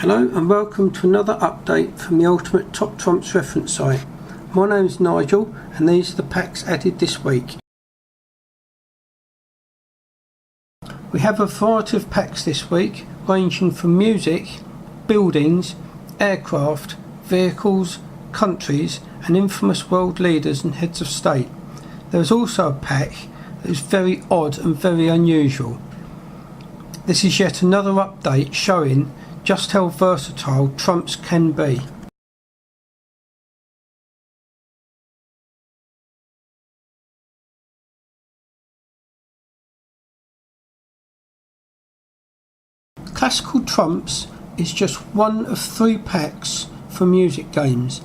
Hello and welcome to another update from the Ultimate Top Trumps reference site. My name is Nigel and these are the packs added this week. We have a variety of packs this week ranging from music, buildings, aircraft, vehicles, countries and infamous world leaders and heads of state. There is also a pack that is very odd and very unusual. This is yet another update showing just how versatile Trumps can be. Classical Trumps is just one of 3 packs for music games.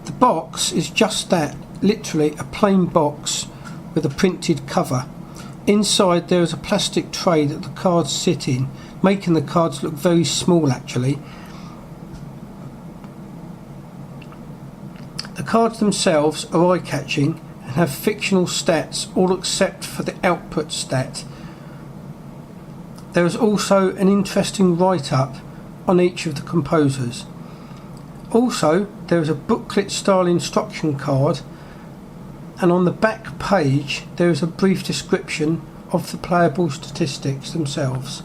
The box is just that, literally a plain box with a printed cover. Inside there is a plastic tray that the cards sit in, making the cards look very small actually. The cards themselves are eye-catching and have fictional stats, all except for the output stat. There is also an interesting write-up on each of the composers. Also, there is a booklet style instruction card, and on the back page there is a brief description of the playable statistics themselves.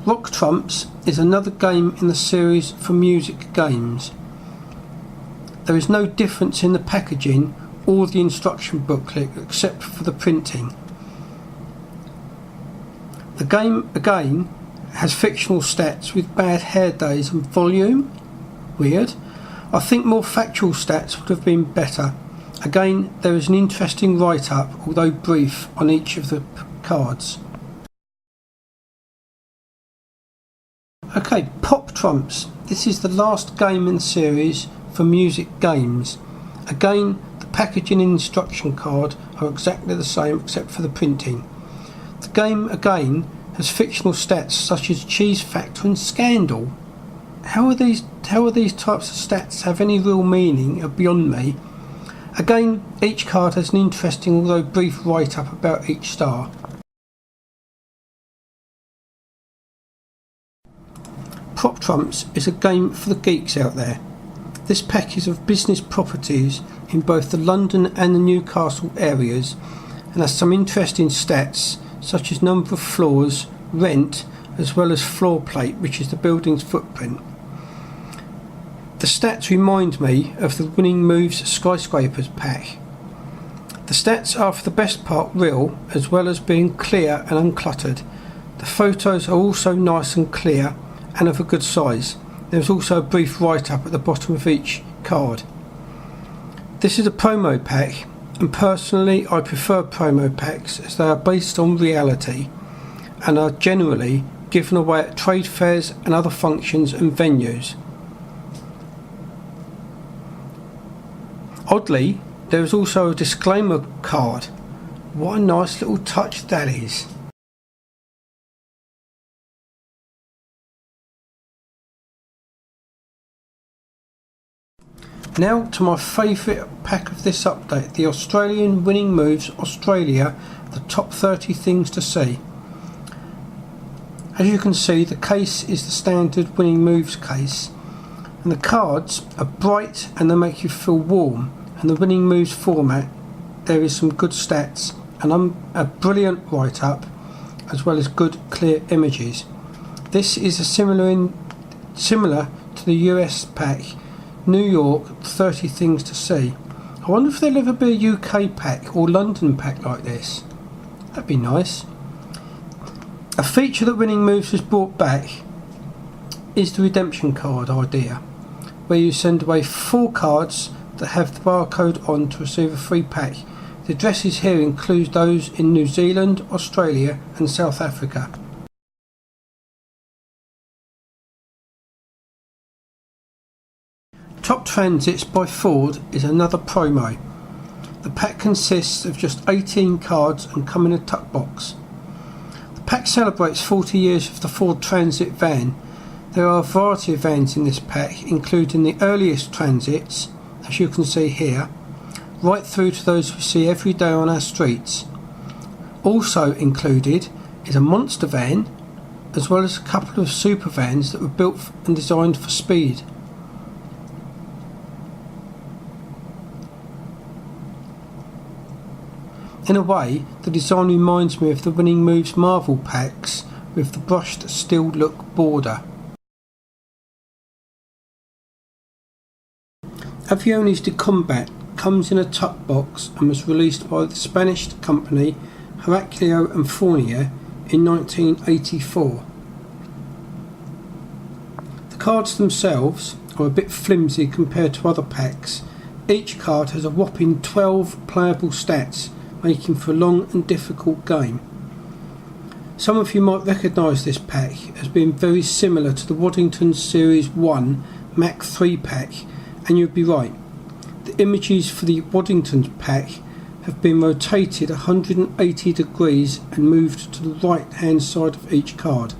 Rock Trumps is another game in the series for music games. There is no difference in the packaging or the instruction booklet except for the printing. The game again has fictional stats with bad hair days and volume. Weird. I think more factual stats would have been better. Again, there is an interesting write-up, although brief, on each of the cards. Okay, Pop Trumps. This is the last game in the series for music games. Again, the packaging and instruction card are exactly the same except for the printing. The game again has fictional stats such as cheese factor and scandal. How are these types of stats have any real meaning are beyond me. Again, each card has an interesting although brief write-up about each star. Prop Trumps is a game for the geeks out there. This pack is of business properties in both the London and the Newcastle areas and has some interesting stats such as number of floors, rent, as well as floor plate, which is the building's footprint. The stats remind me of the Winning Moves Skyscrapers pack. The stats are for the best part real, as well as being clear and uncluttered. The photos are also nice and clear and of a good size. There is also a brief write-up at the bottom of each card. This is a promo pack, and personally I prefer promo packs as they are based on reality and are generally given away at trade fairs and other functions and venues. Oddly, there is also a disclaimer card. What a nice little touch that is. Now to my favourite pack of this update, the Australian Winning Moves Australia, the top 30 things to see. As you can see, the case is the standard Winning Moves case, and the cards are bright and they make you feel warm, and the Winning Moves format, there is some good stats and a brilliant write-up as well as good clear images. This is a similar to the US pack, New York 30 things to see. I wonder if there'll ever be a UK pack or London pack like this. That'd be nice. A feature that Winning Moves has brought back is the redemption card idea, where you send away 4 cards that have the barcode on to receive a free pack. The addresses here include those in New Zealand, Australia and South Africa. Top Transits by Ford is another promo. The pack consists of just 18 cards and come in a tuck box. The pack celebrates 40 years of the Ford Transit van. There are a variety of vans in this pack, including the earliest Transits, as you can see here, right through to those we see every day on our streets. Also included is a monster van, as well as a couple of super vans that were built and designed for speed. In a way, the design reminds me of the Winning Moves Marvel packs with the brushed steel look border. Aviones de Combat comes in a tuck box and was released by the Spanish company Heraclio and Fournier in 1984. The cards themselves are a bit flimsy compared to other packs. Each card has a whopping 12 playable stats, making for a long and difficult game. Some of you might recognise this pack as being very similar to the Waddington Series 1 Mac 3 pack, and you'd be right. The images for the Waddington pack have been rotated 180 degrees and moved to the right hand side of each card.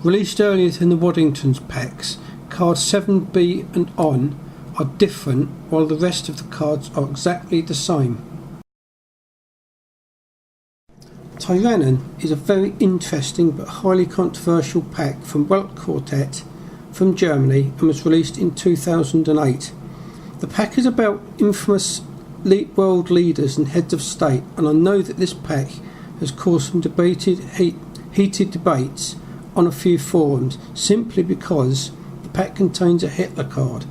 Released earlier than the Waddington's packs, cards 7B and on are different, while the rest of the cards are exactly the same. Tyrannon is a very interesting but highly controversial pack from Welt Quartet from Germany and was released in 2008. The pack is about infamous world leaders and heads of state, and I know that this pack has caused some heated debates on a few forums simply because the pack contains a Hitler card.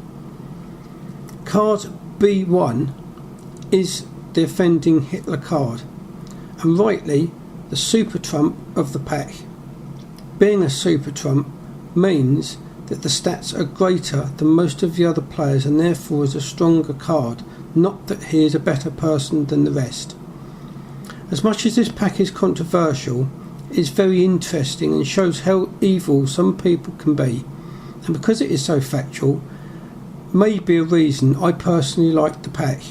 Card B1 is the offending Hitler card, and rightly the super trump of the pack. Being a super trump means that the stats are greater than most of the other players and therefore is a stronger card, not that he is a better person than the rest. As much as this pack is controversial, it is very interesting and shows how evil some people can be, and because it is so factual, may be a reason I personally like the pack.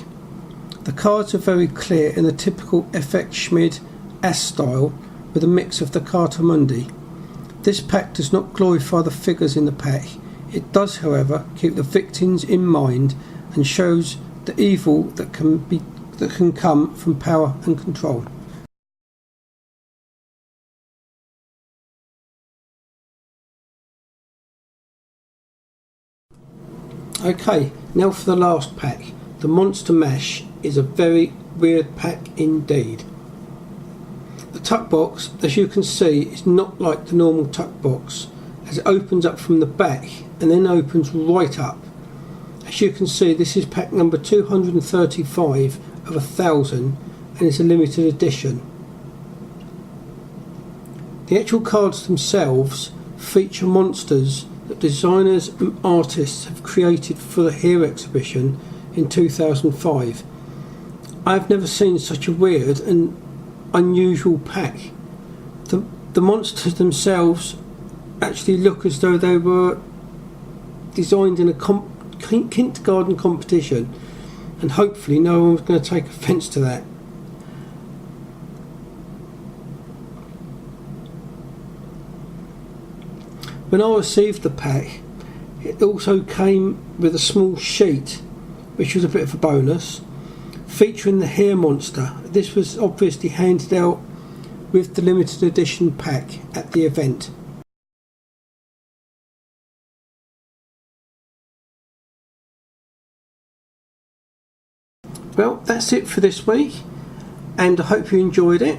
The cards are very clear in the typical FX Schmid S style with a mix of the Carta Mundi. This pack does not glorify the figures in the pack. It does, however, keep the victims in mind and shows the evil that can come from power and control. Okay, now for the last pack. The Monster Mash is a very weird pack indeed. The tuck box, as you can see, is not like the normal tuck box, as it opens up from the back and then opens right up. As you can see, this is pack number 235 of 1,000 and it's a limited edition. The actual cards themselves feature monsters that designers and artists have created for the Here exhibition in 2005. I've never seen such a weird and unusual pack. The monsters themselves actually look as though they were designed in a kindergarten competition, and hopefully no one's going to take offence to that. When I received the pack, it also came with a small sheet, which was a bit of a bonus, featuring the hair monster. This was obviously handed out with the limited edition pack at the event. Well, that's it for this week, and I hope you enjoyed it.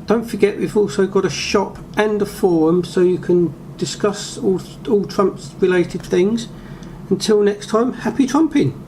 Don't forget, we've also got a shop and a forum so you can discuss all Trump related things. Until next time, happy trumping!